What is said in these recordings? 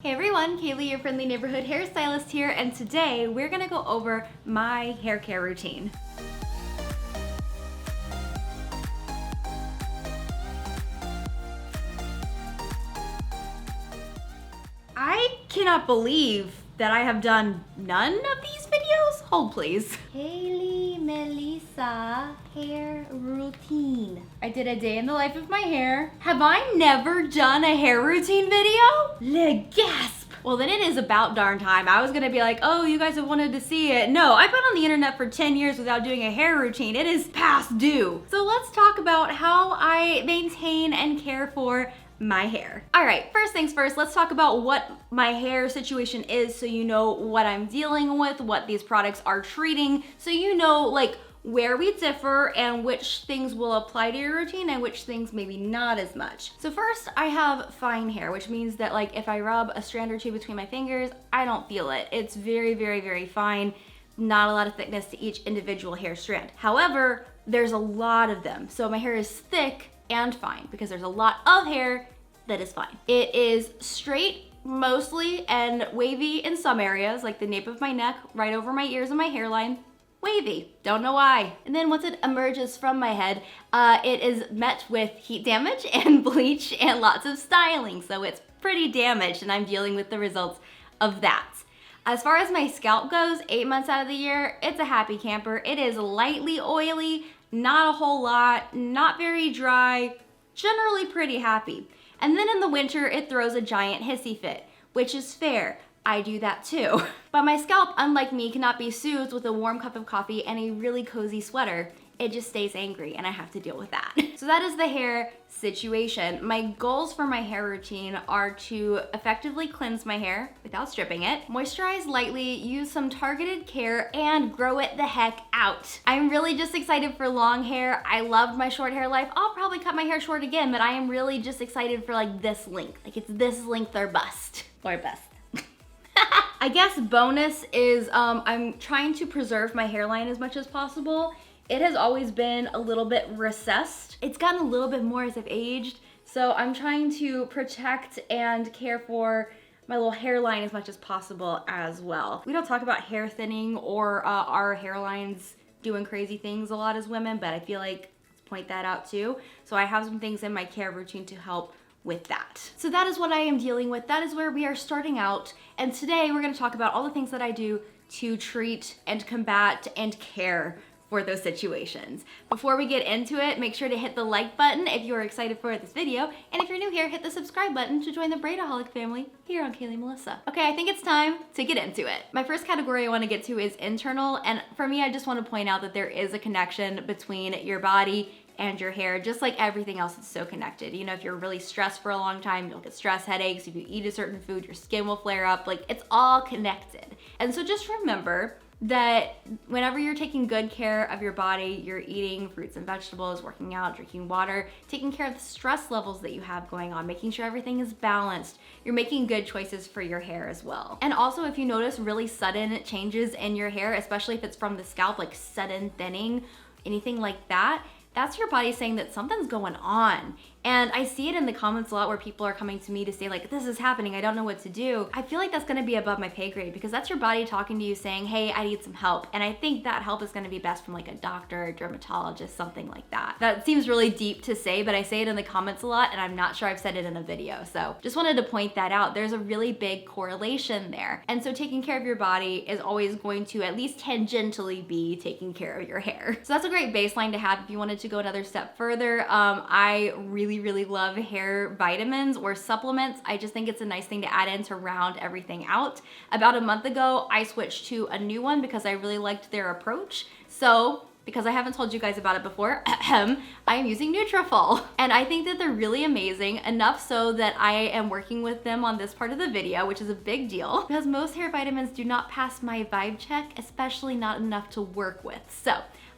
Hey everyone, Kaylee, your friendly neighborhood hairstylist here, and today we're gonna go over my hair care routine. I cannot believe that I have done none of these videos. Hold please. KayleyMelissa hair routine. I did a day in the life of my hair. Have I never done a hair routine video? Le gasp. Well, then it is about darn time. I was gonna be like, oh, you guys have wanted to see it. No, I've been on the internet for 10 years without doing a hair routine. It is past due. So let's talk about how I maintain and care for my hair. All right, first things first, let's talk about what my hair situation is so you know what I'm dealing with, what these products are treating, so you know like where we differ and which things will apply to your routine and which things maybe not as much. So first, I have fine hair, which means that like if I rub a strand or two between my fingers, I don't feel it. It's very, very, very fine. Not a lot of thickness to each individual hair strand. However, there's a lot of them. So my hair is thick and fine because there's a lot of hair that is fine. It is straight mostly and wavy in some areas, like the nape of my neck, right over my ears and my hairline. Wavy, don't know why. And then once it emerges from my head, it is met with heat damage and bleach and lots of styling. So it's pretty damaged and I'm dealing with the results of that. As far as my scalp goes, 8 months out of the year, it's a happy camper. It is lightly oily, not a whole lot, not very dry, generally pretty happy. And then in the winter, it throws a giant hissy fit, which is fair. I do that too. But my scalp, unlike me, cannot be soothed with a warm cup of coffee and a really cozy sweater. It just stays angry and I have to deal with that. So that is the hair situation. My goals for my hair routine are to effectively cleanse my hair without stripping it, moisturize lightly, use some targeted care, and grow it the heck out. I'm really just excited for long hair. I loved my short hair life. I'll probably cut my hair short again, but I am really just excited for like this length. Like it's this length or bust. Or bust. I guess bonus is I'm trying to preserve my hairline as much as possible. It has always been a little bit recessed. It's gotten a little bit more as I've aged, so I'm trying to protect and care for my little hairline as much as possible as well. We don't talk about hair thinning or our hairlines doing crazy things a lot as women, but I feel like let's point that out too. So I have some things in my care routine to help with that. So that is what I am dealing with. That is where we are starting out. And today we're gonna talk about all the things that I do to treat and combat and care for those situations. Before we get into it, make sure to hit the like button if you are excited for this video. And if you're new here, hit the subscribe button to join the Braidaholic family here on KayleyMelissa. Okay, I think it's time to get into it. My first category I wanna get to is internal. And for me, I just wanna point out that there is a connection between your body and your hair, just like everything else, it's so connected. You know, if you're really stressed for a long time, you'll get stress headaches. If you eat a certain food, your skin will flare up. Like, it's all connected. And so just remember that whenever you're taking good care of your body, you're eating fruits and vegetables, working out, drinking water, taking care of the stress levels that you have going on, making sure everything is balanced, you're making good choices for your hair as well. And also if you notice really sudden changes in your hair, especially if it's from the scalp, like sudden thinning, anything like that, that's your body saying that something's going on. And I see it in the comments a lot where people are coming to me to say like, this is happening, I don't know what to do. I feel like that's gonna be above my pay grade because that's your body talking to you saying, hey, I need some help. And I think that help is gonna be best from like a doctor, a dermatologist, something like that. That seems really deep to say, but I say it in the comments a lot and I'm not sure I've said it in a video. So just wanted to point that out. There's a really big correlation there. And so taking care of your body is always going to at least tangentially be taking care of your hair. So that's a great baseline to have if you wanted to go another step further. I really love hair vitamins or supplements. I just think it's a nice thing to add in to round everything out. About a month ago, I switched to a new one because I really liked their approach. So because I haven't told you guys about it before, I am using Nutrafol. And I think that they're really amazing, enough so that I am working with them on this part of the video, which is a big deal because most hair vitamins do not pass my vibe check, especially not enough to work with. So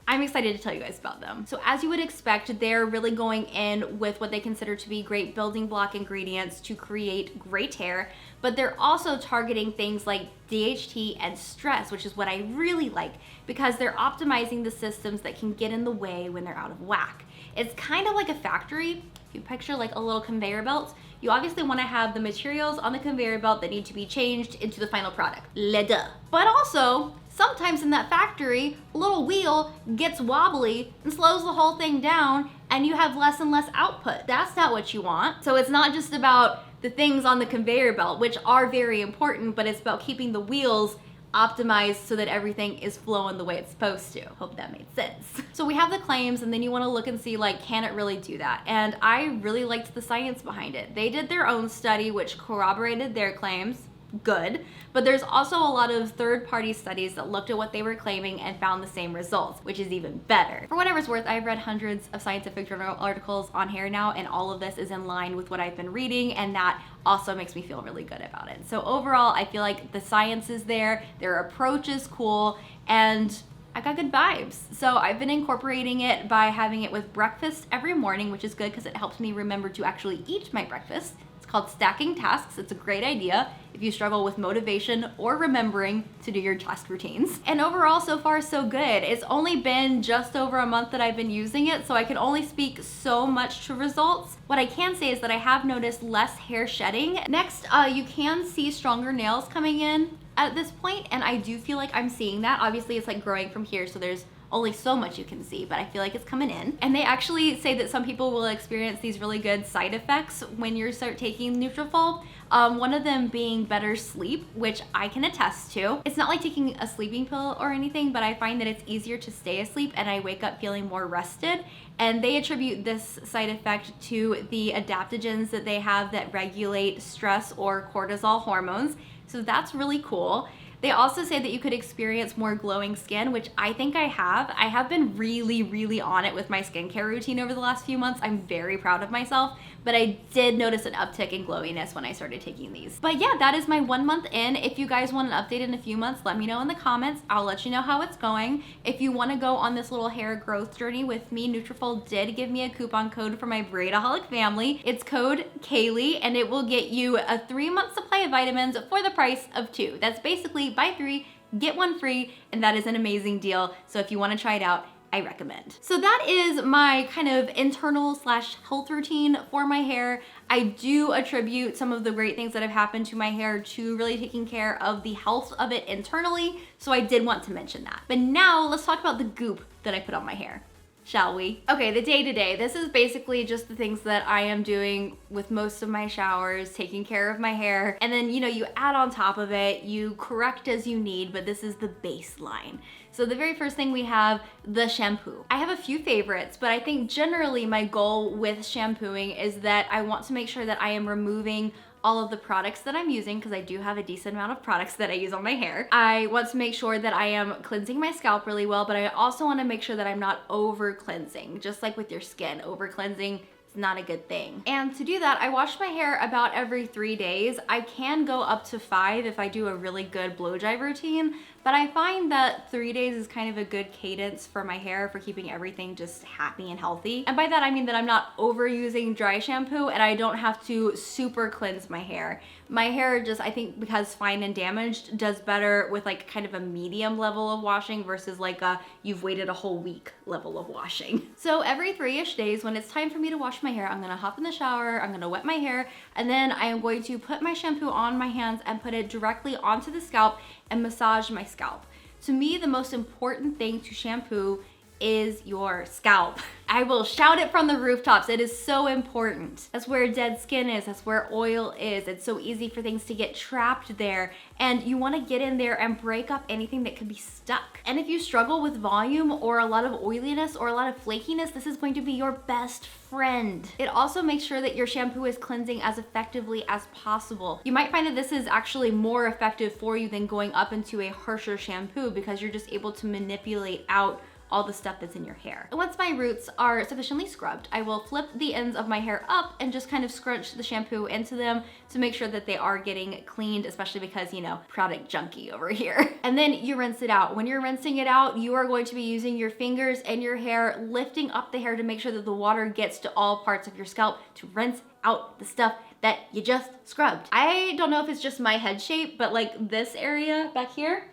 I'm excited to tell you guys about them. So as you would expect, they're really going in with what they consider to be great building block ingredients to create great hair, but they're also targeting things like DHT and stress, which is what I really like because they're optimizing the systems that can get in the way when they're out of whack. It's kind of like a factory. If you picture like a little conveyor belt, you obviously want to have the materials on the conveyor belt that need to be changed into the final product. Duh. But also, sometimes in that factory, a little wheel gets wobbly and slows the whole thing down, and you have less and less output. That's not what you want. So it's not just about the things on the conveyor belt, which are very important, but it's about keeping the wheels optimized so that everything is flowing the way it's supposed to. Hope that made sense. So we have the claims, and then you want to look and see, like, can it really do that? And I really liked the science behind it. They did their own study which corroborated their claims. Good, but there's also a lot of third-party studies that looked at what they were claiming and found the same results, which is even better. For whatever it's worth, I've read hundreds of scientific journal articles on hair now, and all of this is in line with what I've been reading, and that also makes me feel really good about it. So overall, I feel like the science is there, their approach is cool, and I got good vibes. So I've been incorporating it by having it with breakfast every morning, which is good because it helps me remember to actually eat my breakfast. Called stacking tasks. It's a great idea if you struggle with motivation or remembering to do your task routines. And overall, so far so good. It's only been just over a month that I've been using it, so I can only speak so much to results. What I can say is that I have noticed less hair shedding. Next, you can see stronger nails coming in at this point, and I do feel like I'm seeing that. Obviously, it's like growing from here, so there's only so much you can see, but I feel like it's coming in. And they actually say that some people will experience these really good side effects when you start taking Nutrafol. One of them being better sleep, which I can attest to. It's not like taking a sleeping pill or anything, but I find that it's easier to stay asleep and I wake up feeling more rested. And they attribute this side effect to the adaptogens that they have that regulate stress or cortisol hormones. So that's really cool. They also say that you could experience more glowing skin, which I think I have. I have been really on it with my skincare routine over the last few months. I'm very proud of myself, but I did notice an uptick in glowiness when I started taking these. But yeah, that is my 1 month in. If you guys want an update in a few months, let me know in the comments. I'll let you know how it's going. If you want to go on this little hair growth journey with me, Nutrafol did give me a coupon code for my Braidaholic family. It's code Kayley, and it will get you a 3-month supply of vitamins for the price of 2. That's basically buy 3, get 1 free, and that is an amazing deal. So if you want to try it out, I recommend. So that is my kind of internal / health routine for my hair. I do attribute some of the great things that have happened to my hair to really taking care of the health of it internally. So I did want to mention that. But now let's talk about the goop that I put on my hair. Shall we? Okay, the day-to-day. This is basically just the things that I am doing with most of my showers, taking care of my hair. And then, you know, you add on top of it, you correct as you need, but this is the baseline. So the very first thing we have, the shampoo. I have a few favorites, but I think generally my goal with shampooing is that I want to make sure that I am removing all of the products that I'm using, because I do have a decent amount of products that I use on my hair. I want to make sure that I am cleansing my scalp really well, but I also want to make sure that I'm not over cleansing. Just like with your skin, over cleansing is not a good thing. And to do that, I wash my hair about every 3 days. I can go up to 5 if I do a really good blow dry routine, but I find that 3 days is kind of a good cadence for my hair for keeping everything just happy and healthy. And by that, I mean that I'm not overusing dry shampoo and I don't have to super cleanse my hair. My hair just, I think because fine and damaged, does better with like kind of a medium level of washing versus like a you've waited a whole week level of washing. So every 3-ish days when it's time for me to wash my hair, I'm gonna hop in the shower, I'm gonna wet my hair, and then I am going to put my shampoo on my hands and put it directly onto the scalp and massage my scalp. To me, the most important thing to shampoo is your scalp. I will shout it from the rooftops. It is so important. That's where dead skin is. That's where oil is. It's so easy for things to get trapped there. And you want to get in there and break up anything that could be stuck. And if you struggle with volume or a lot of oiliness or a lot of flakiness, this is going to be your best friend. It also makes sure that your shampoo is cleansing as effectively as possible. You might find that this is actually more effective for you than going up into a harsher shampoo because you're just able to manipulate out all the stuff that's in your hair. And once my roots are sufficiently scrubbed, I will flip the ends of my hair up and just kind of scrunch the shampoo into them to make sure that they are getting cleaned, especially because, you know, product junkie over here. And then you rinse it out. When you're rinsing it out, you are going to be using your fingers and your hair, lifting up the hair to make sure that the water gets to all parts of your scalp to rinse out the stuff that you just scrubbed. I don't know if it's just my head shape, but like this area back here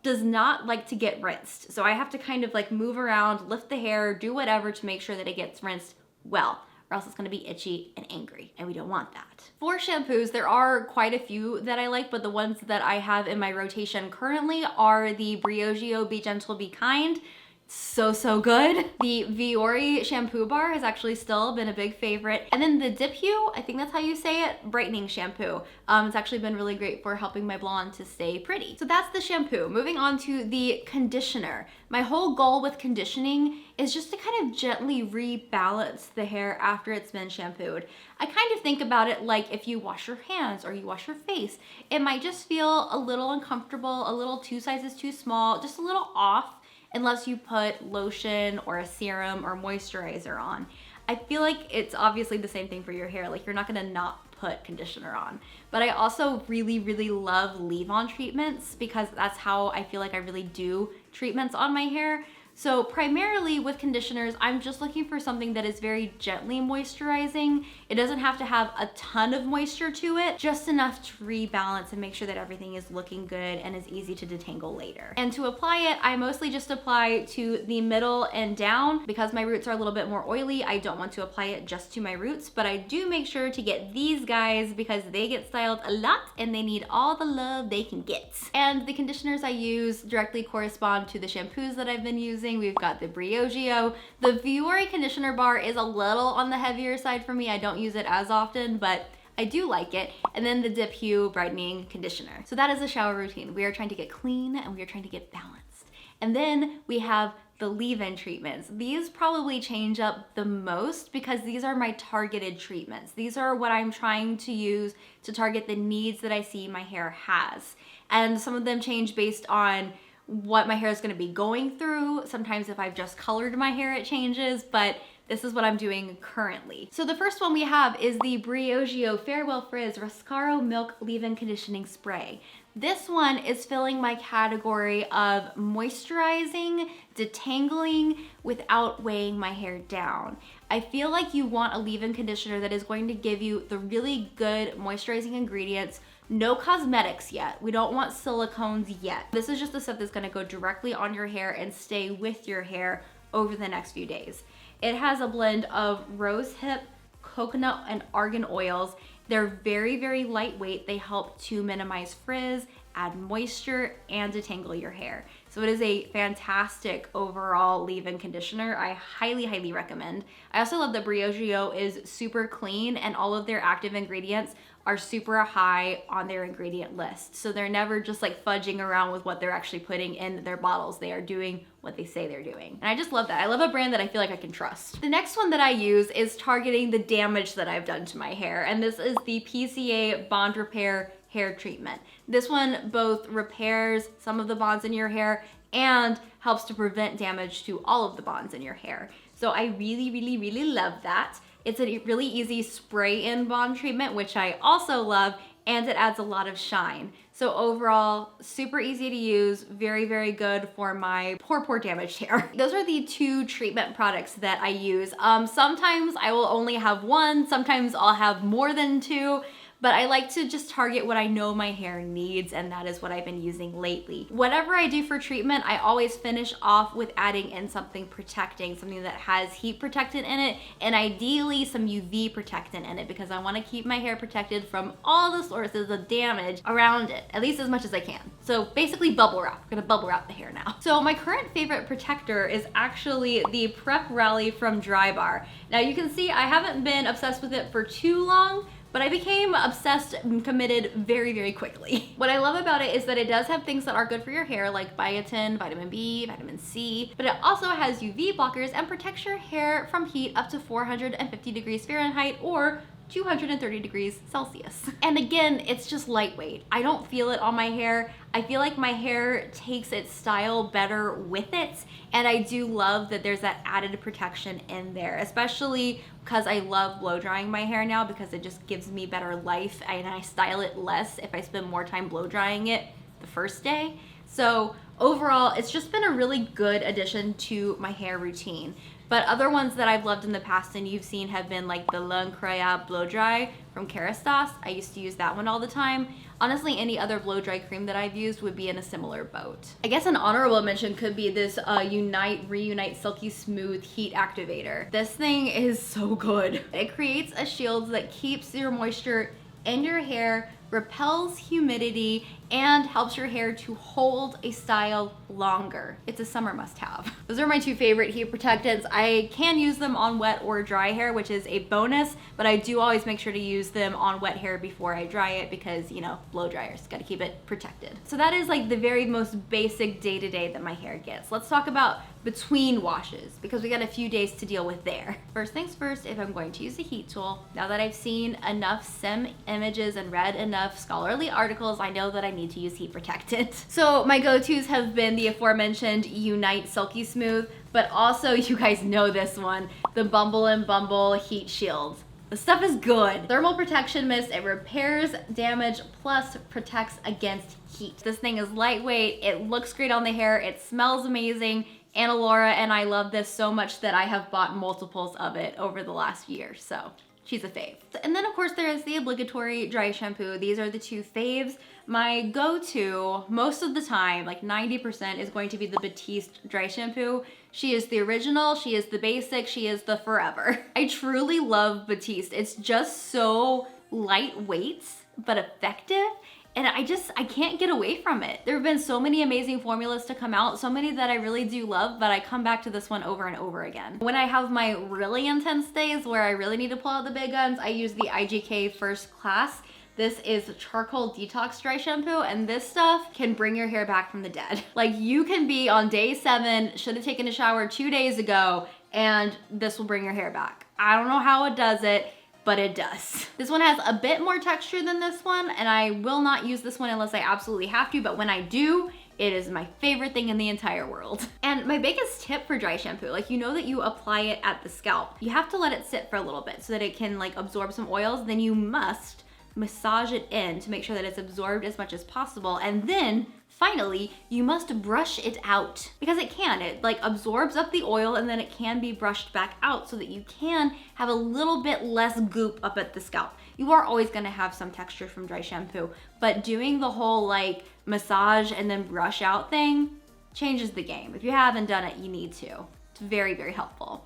does not like to get rinsed. So I have to kind of like move around, lift the hair, do whatever to make sure that it gets rinsed well. or else it's gonna be itchy and angry, and we don't want that. For shampoos, there are quite a few that I like, but the ones that I have in my rotation currently are the Briogeo Be Gentle, Be Kind. So good. The Viore shampoo bar has actually still been a big favorite. And then the Dip Hue, I think that's how you say it, brightening shampoo. It's actually been really great for helping my blonde to stay pretty. So that's the shampoo. Moving on to the conditioner. My whole goal with conditioning is just to kind of gently rebalance the hair after it's been shampooed. I kind of think about it like if you wash your hands or you wash your face, it might just feel a little uncomfortable, a little 2 sizes too small, just a little off, unless you put lotion or a serum or moisturizer on. I feel like it's obviously the same thing for your hair. Like, you're not gonna not put conditioner on. But I also really love leave-on treatments because that's how I feel like I really do treatments on my hair. So primarily with conditioners, I'm just looking for something that is very gently moisturizing. It doesn't have to have a ton of moisture to it, just enough to rebalance and make sure that everything is looking good and is easy to detangle later. And to apply it, I mostly just apply to the middle and down. Because my roots are a little bit more oily, I don't want to apply it just to my roots, but I do make sure to get these guys because they get styled a lot and they need all the love they can get. And the conditioners I use directly correspond to the shampoos that I've been using. We've got the Briogeo. The Viore conditioner bar is a little on the heavier side for me. I don't use it as often, but I do like it. And then the Dip Hue brightening conditioner. So that is the shower routine. We are trying to get clean and we are trying to get balanced. And then we have the leave-in treatments. These probably change up the most because these are my targeted treatments. These are what I'm trying to use to target the needs that I see my hair has. And some of them change based on what my hair is going to be going through. Sometimes if I've just colored my hair, it changes, but this is what I'm doing currently. So the first one we have is the Briogeo Farewell Frizz Roscaro Milk Leave-In Conditioning Spray. This one is filling my category of moisturizing, detangling without weighing my hair down. I feel like you want a leave-in conditioner that is going to give you the really good moisturizing ingredients. No cosmetics yet. We don't want silicones yet. This is just the stuff that's gonna go directly on your hair and stay with your hair over the next few days. It has a blend of rose hip, coconut, and argan oils. They're very lightweight. They help to minimize frizz, add moisture, and detangle your hair. So it is a fantastic overall leave-in conditioner. I highly recommend. I also love that Briogeo is super clean and all of their active ingredients are super high on their ingredient list. So they're never just like fudging around with what they're actually putting in their bottles. They are doing what they say they're doing. And I just love that. I love a brand that I feel like I can trust. The next one that I use is targeting the damage that I've done to my hair. And this is the PCA Bond Repair Hair Treatment. This one both repairs some of the bonds in your hair and helps to prevent damage to all of the bonds in your hair. So I really love that. It's a really easy spray-in bond treatment, which I also love, and it adds a lot of shine. So overall, super easy to use, very good for my poor damaged hair. Those are the 2 treatment products that I use. Sometimes I will only have 1, sometimes I'll have more than 2, but I like to just target what I know my hair needs, and that is what I've been using lately. Whatever I do for treatment, I always finish off with adding in something protecting, something that has heat protectant in it, and ideally some UV protectant in it, because I wanna keep my hair protected from all the sources of damage around it, at least as much as I can. So basically bubble wrap. We're gonna bubble wrap the hair now. So my current favorite protector is actually the Prep Raleigh from Drybar. Now you can see I haven't been obsessed with it for too long, but I became obsessed and committed very quickly. What I love about it is that it does have things that are good for your hair, like biotin, vitamin B, vitamin C, but it also has UV blockers and protects your hair from heat up to 450 degrees Fahrenheit or 230 degrees Celsius. And again, it's just lightweight. I don't feel it on my hair. I feel like my hair takes its style better with it. And I do love that there's that added protection in there, especially because I love blow drying my hair now because it just gives me better life and I style it less if I spend more time blow drying it the first day. So overall, it's just been a really good addition to my hair routine. But other ones that I've loved in the past and you've seen have been like the L'Incroyable Blow Dry from Kerastase. I used to use that one all the time. Honestly, any other blow dry cream that I've used would be in a similar boat. I guess an honorable mention could be this Reunite Silky Smooth Heat Activator. This thing is so good. It creates a shield that keeps your moisture in your hair, repels humidity, and helps your hair to hold a style longer. It's a summer must-have. Those are my two favorite heat protectants. I can use them on wet or dry hair, which is a bonus, but I do always make sure to use them on wet hair before I dry it because, you know, blow dryers, gotta keep it protected. So that is like the very most basic day-to-day that my hair gets. Let's talk about between washes because we got a few days to deal with there. First things first, if I'm going to use a heat tool, now that I've seen enough sim images and read enough scholarly articles, I know that I need to use heat protectant. So my go-tos have been the aforementioned Unite Silky Smooth, but also you guys know this one, the Bumble and Bumble Heat Shield. The stuff is good. Thermal protection mist, it repairs damage plus protects against heat. This thing is lightweight, it looks great on the hair, it smells amazing. Anna Laura and I love this so much that I have bought multiples of it over the last year, so she's a fave. And then of course there is the obligatory dry shampoo. These are the two faves. My go-to most of the time, like 90%, is going to be the Batiste dry shampoo. She is the original, she is the basic, she is the forever. I truly love Batiste. It's just so lightweight, but effective. And I can't get away from it. There have been so many amazing formulas to come out, so many that I really do love, but I come back to this one over and over again. When I have my really intense days where I really need to pull out the big guns, I use the IGK First Class. This is charcoal detox dry shampoo, and this stuff can bring your hair back from the dead. Like you can be on day 7, should have taken a shower 2 days ago, and this will bring your hair back. I don't know how it does it, but it does. This one has a bit more texture than this one, and I will not use this one unless I absolutely have to, but when I do, it is my favorite thing in the entire world. And my biggest tip for dry shampoo, like you know that you apply it at the scalp. You have to let it sit for a little bit so that it can like absorb some oils, then you must massage it in to make sure that it's absorbed as much as possible, and then finally, you must brush it out because it like absorbs up the oil and then it can be brushed back out so that you can have a little bit less goop up at the scalp. You are always gonna have some texture from dry shampoo, but doing the whole like massage and then brush out thing changes the game. If you haven't done it, you need to. It's very, very helpful.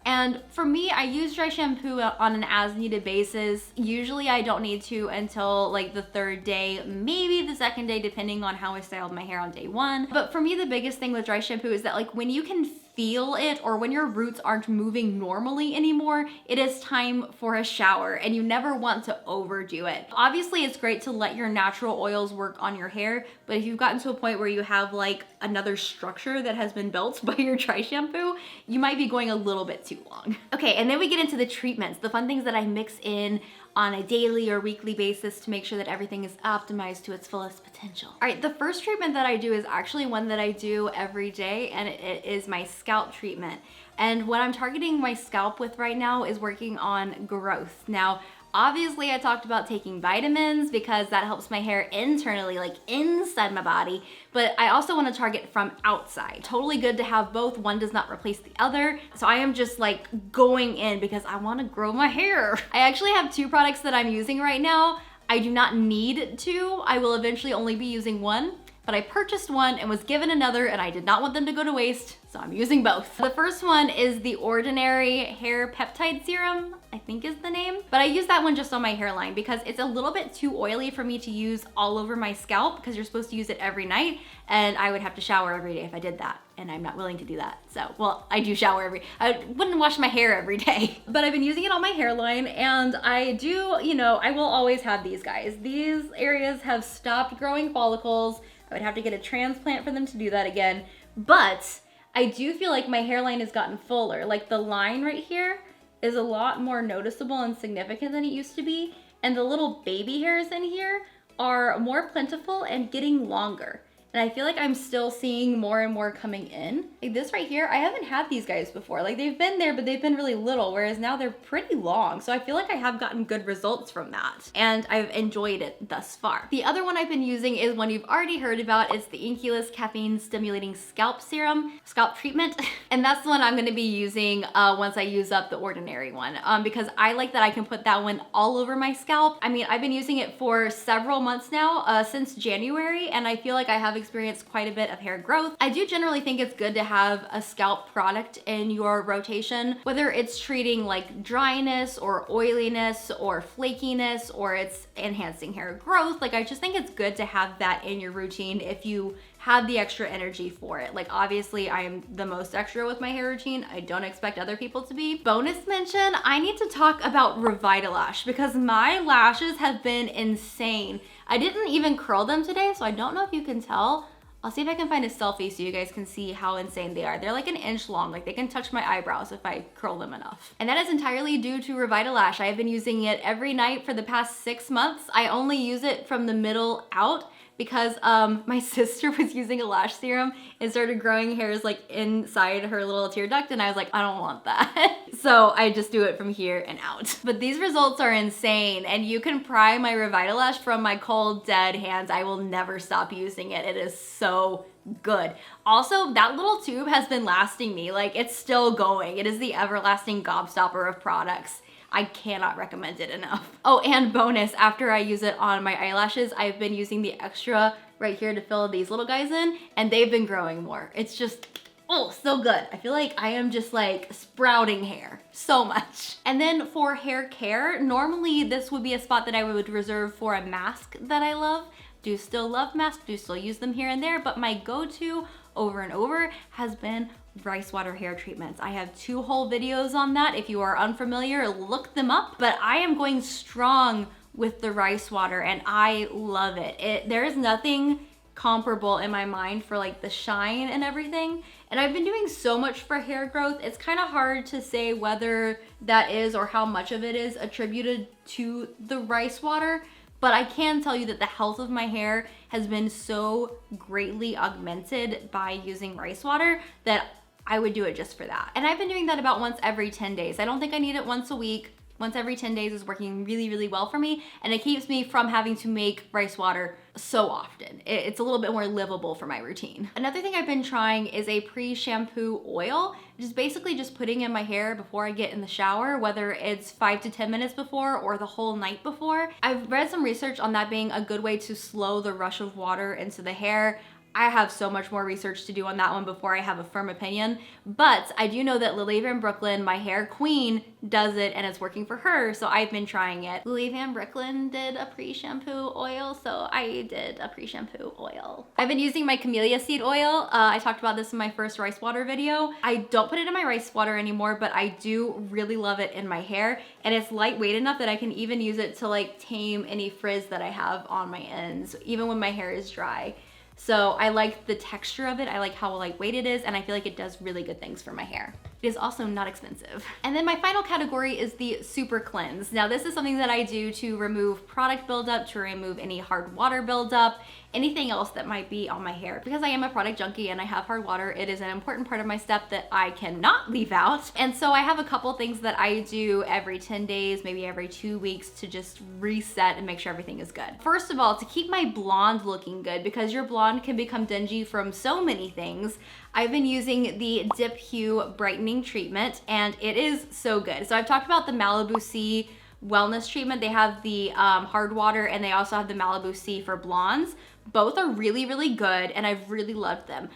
And for me, I use dry shampoo on an as needed basis. Usually I don't need to until like the 3rd day, maybe the 2nd day, depending on how I styled my hair on day 1. But for me, the biggest thing with dry shampoo is that like when you can feel it or when your roots aren't moving normally anymore, it is time for a shower and you never want to overdo it. Obviously, it's great to let your natural oils work on your hair, but if you've gotten to a point where you have like another structure that has been built by your dry shampoo, you might be going a little bit too long. Okay, and then we get into the treatments, the fun things that I mix in on a daily or weekly basis to make sure that everything is optimized to its fullest potential. All right, the first treatment that I do is actually one that I do every day, and it is my scalp treatment. And what I'm targeting my scalp with right now is working on growth. Now, obviously I talked about taking vitamins because that helps my hair internally, like inside my body, but I also want to target from outside. Totally good to have both. One does not replace the other. So I am just like going in because I want to grow my hair. I actually have 2 products that I'm using right now. I do not need 2. I will eventually only be using 1. But I purchased one and was given another and I did not want them to go to waste, so I'm using both. The first one is the Ordinary Hair Peptide Serum, I think is the name. But I use that one just on my hairline because it's a little bit too oily for me to use all over my scalp because you're supposed to use it every night and I would have to shower every day if I did that. And I'm not willing to do that. So, well, I do shower I wouldn't wash my hair every day. But I've been using it on my hairline and I do, you know, I will always have these guys. These areas have stopped growing follicles. I would have to get a transplant for them to do that again. But I do feel like my hairline has gotten fuller. Like the line right here is a lot more noticeable and significant than it used to be. And the little baby hairs in here are more plentiful and getting longer. And I feel like I'm still seeing more and more coming in. Like this right here, I haven't had these guys before. Like they've been there, but they've been really little, whereas now they're pretty long. So I feel like I have gotten good results from that. And I've enjoyed it thus far. The other one I've been using is one you've already heard about. It's the Inculus Caffeine Stimulating Scalp Serum, scalp treatment. And that's the one I'm gonna be using once I use up the ordinary one. Because I like that I can put that one all over my scalp. I mean, I've been using it for several months now, since January, and I feel like I have experienced quite a bit of hair growth. I do generally think it's good to have a scalp product in your rotation, whether it's treating like dryness or oiliness or flakiness, or it's enhancing hair growth. Like I just think it's good to have that in your routine if you have the extra energy for it. Like obviously I am the most extra with my hair routine. I don't expect other people to be. Bonus mention, I need to talk about Revitalash because my lashes have been insane. I didn't even curl them today, so I don't know if you can tell. I'll see if I can find a selfie so you guys can see how insane they are. They're like an inch long, like they can touch my eyebrows if I curl them enough. And that is entirely due to Revitalash. I have been using it every night for the past 6 months. I only use it from the middle out because my sister was using a lash serum and started growing hairs like inside her little tear duct, and I was like, I don't want that. So I just do it from here and out. But these results are insane, and you can pry my Revitalash from my cold, dead hands. I will never stop using it. It is so good. Also, that little tube has been lasting me. Like it's still going. It is the everlasting gobstopper of products. I cannot recommend it enough. Oh, and bonus, after I use it on my eyelashes, I've been using the extra right here to fill these little guys in, and they've been growing more. It's just, oh, so good. I feel like I am just like sprouting hair so much. And then for hair care, normally this would be a spot that I would reserve for a mask that I love. Do still love masks, do still use them here and there, but my go-to over and over has been rice water hair treatments. I have 2 whole videos on that. If you are unfamiliar, look them up, but I am going strong with the rice water and I love it. There is nothing comparable in my mind for like the shine and everything. And I've been doing so much for hair growth. It's kind of hard to say whether that is or how much of it is attributed to the rice water. But I can tell you that the health of my hair has been so greatly augmented by using rice water that I would do it just for that. And I've been doing that about once every 10 days. I don't think I need it once a week. Once every 10 days is working really, really well for me. And it keeps me from having to make rice water so often. It's a little bit more livable for my routine. Another thing I've been trying is a pre-shampoo oil, which is basically just putting in my hair before I get in the shower, whether it's 5 to 10 minutes before or the whole night before. I've read some research on that being a good way to slow the rush of water into the hair. I have so much more research to do on that one before I have a firm opinion, but I do know that Lily Van Brooklyn, my hair queen, does it and it's working for her, so I've been trying it. Lily Van Brooklyn did a pre-shampoo oil, so I did a pre-shampoo oil. I've been using my camellia seed oil. I talked about this in my first rice water video. I don't put it in my rice water anymore, but I do really love it in my hair, and it's lightweight enough that I can even use it to like tame any frizz that I have on my ends, even when my hair is dry. So I like the texture of it, I like how lightweight it is, and I feel like it does really good things for my hair. It is also not expensive. And then my final category is the Super Cleanse. Now this is something that I do to remove product buildup, to remove any hard water buildup, anything else that might be on my hair. Because I am a product junkie and I have hard water, it is an important part of my step that I cannot leave out. And so I have a couple things that I do every 10 days, maybe every 2 weeks to just reset and make sure everything is good. First of all, to keep my blonde looking good, because your blonde can become dingy from so many things, I've been using the Dip Hue Brightening Treatment, and it is so good. So I've talked about the Malibu Sea wellness treatment. They have the hard water, and they also have the Malibu Sea for blondes. Both are really, really good, and I've really loved them.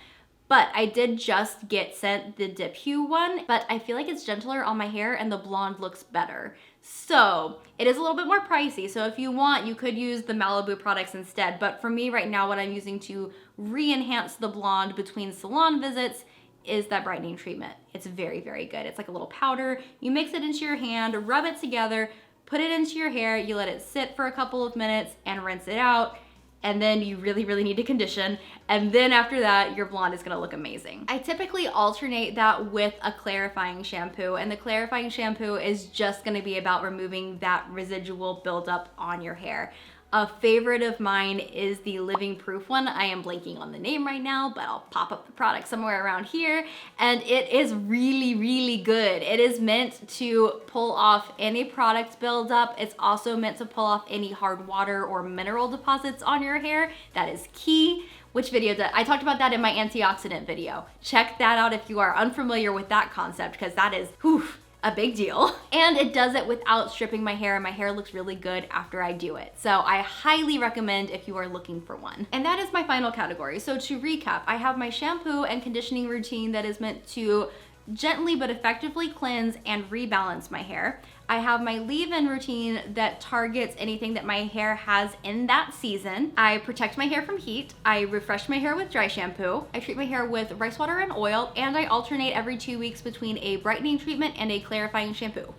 But I did just get sent the Dip Hue one, but I feel like it's gentler on my hair and the blonde looks better. So it is a little bit more pricey. So if you want, you could use the Malibu products instead. But for me right now, what I'm using to re-enhance the blonde between salon visits is that brightening treatment. It's very, very good. It's like a little powder. You mix it into your hand, rub it together, put it into your hair, you let it sit for a couple of minutes and rinse it out. And then you really, really need to condition. And then after that, your blonde is gonna look amazing. I typically alternate that with a clarifying shampoo, and the clarifying shampoo is just gonna be about removing that residual buildup on your hair. A favorite of mine is the Living Proof one. I am blanking on the name right now, but I'll pop up the product somewhere around here. And it is really, really good. It is meant to pull off any product buildup. It's also meant to pull off any hard water or mineral deposits on your hair. That is key. Which video did I talked about that in my antioxidant video. Check that out if you are unfamiliar with that concept, because that is, whew, a big deal. And it does it without stripping my hair, and my hair looks really good after I do it. So I highly recommend if you are looking for one. And that is my final category. So to recap, I have my shampoo and conditioning routine that is meant to gently but effectively cleanse and rebalance my hair. I have my leave-in routine that targets anything that my hair has in that season. I protect my hair from heat. I refresh my hair with dry shampoo. I treat my hair with rice water and oil, and I alternate every 2 weeks between a brightening treatment and a clarifying shampoo.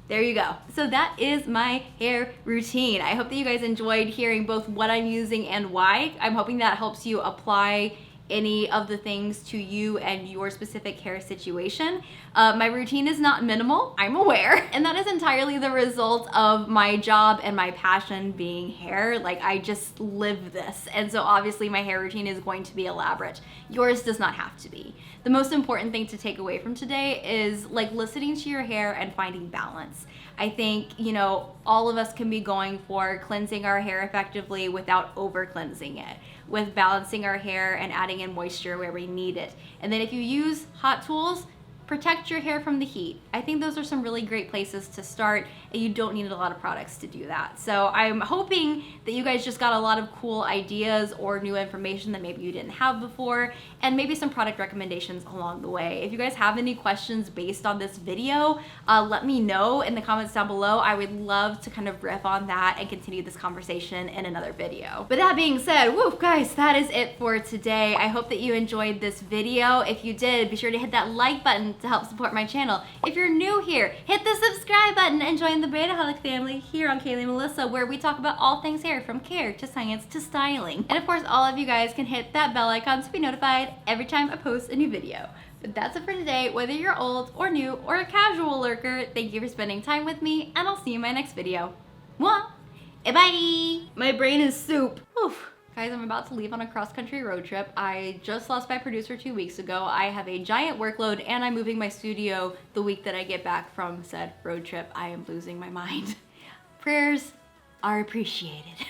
There you go. So that is my hair routine. I hope that you guys enjoyed hearing both what I'm using and why. I'm hoping that helps you apply any of the things to you and your specific hair situation. My routine is not minimal, I'm aware, and that is entirely the result of my job and my passion being hair. Like, I just live this, and so obviously my hair routine is going to be elaborate. Yours does not have to be. The most important thing to take away from today is like listening to your hair and finding balance. I think, you know, all of us can be going for cleansing our hair effectively without over cleansing it, with balancing our hair and adding in moisture where we need it. And then if you use hot tools, protect your hair from the heat. I think those are some really great places to start, and you don't need a lot of products to do that. So I'm hoping that you guys just got a lot of cool ideas or new information that maybe you didn't have before, and maybe some product recommendations along the way. If you guys have any questions based on this video, let me know in the comments down below. I would love to kind of riff on that and continue this conversation in another video. But that being said, woo, guys, that is it for today. I hope that you enjoyed this video. If you did, be sure to hit that like button to help support my channel. If you're new here, hit the subscribe button and join the Beta-holic family here on KayleyMelissa, where we talk about all things hair, from care to science to styling. And of course, all of you guys can hit that bell icon to be notified every time I post a new video. But that's it for today. Whether you're old or new or a casual lurker, thank you for spending time with me, and I'll see you in my next video. Mwah! Bye! My brain is soup. Oof. Guys, I'm about to leave on a cross-country road trip. I just lost my producer 2 weeks ago. I have a giant workload, and I'm moving my studio the week that I get back from said road trip. I am losing my mind. Prayers are appreciated.